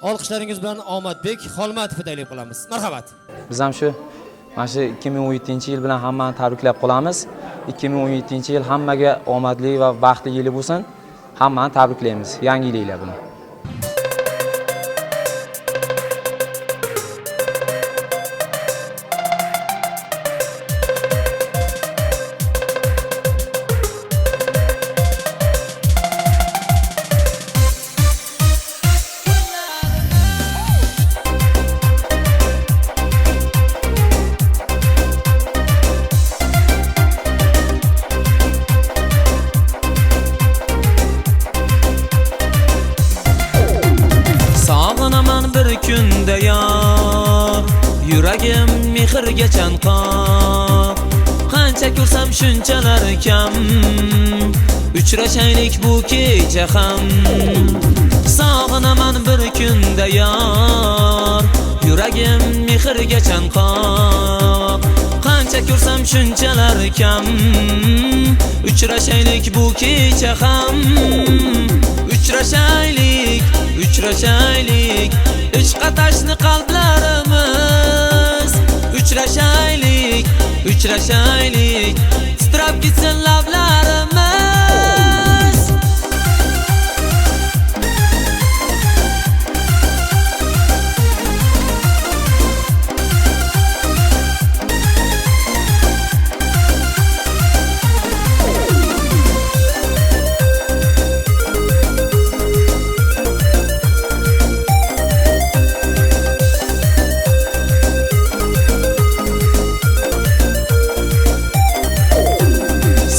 Olqishlaringiz bilan Omadbek Xolmatovni taklif qilamiz. Marhamat. Biz ham shu mana shu 2017-yil bilan hammani tabriklab qolamiz. 2017-yil hammaga omadli va baxtli yil bo'lsin. Hammani tabriklaymiz yangi yilinglar bilan. Sog'inaman bir kunda yor, yuragim mehrga chanqoq. Qancha ko'rsam shunchalar kam, uchrashaylik bu kecha ham. Sog'inaman bir kunda yor, yuragim mehrga chanqoq. Qancha ko'rsam shunchalar kam, uchrashaylik bu kecha ham. Uchrashaylik, ishq atashni qalblarimiz. Uchrashaylik, titrab gitsin lablarimiz.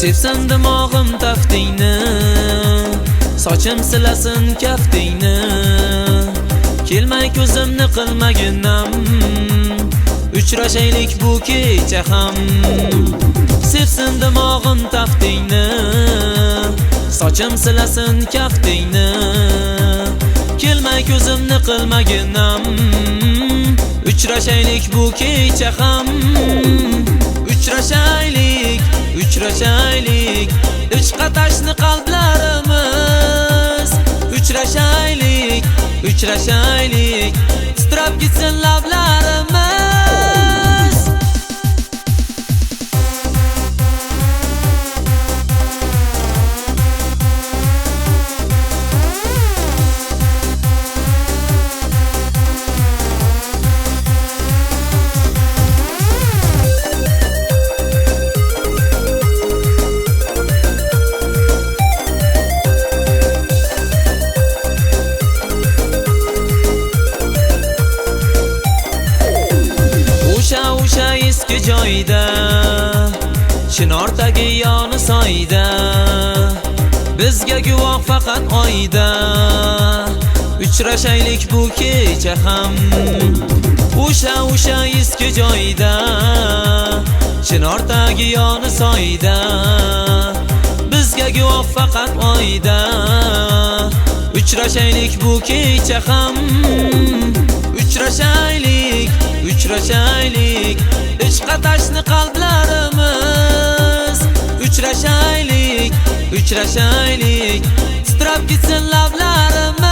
Sevsam dimog'im taftingni, sochim silasin kaftingni. Kelmay ko'zimni qilmagin nam, uchrashaylik bu kecha ham. Sevsin dimog'im taftingni, sochim silasin kaftingni. Kelmay ko'zimni qilmagin nam, uchrashaylik bu kecha ham. Uchrashaylik, ishq atashni qalblarimiz. Uchrashaylik, titrab gitsin lablarimiz. O'sha eski joyda, Chinordagi yoni soyda, bizga guvoh faqat oyda. Uchrashaylik bu kecha ham. O'sha eski joyda, Chinordagi yoni soyda, bizga guvoh faqat oyda. Uchrashaylik bu kecha ham. Uchrashaylik, ishq atashni qalblarimiz. Uchrashaylik, titrab gitsin lablarimiz.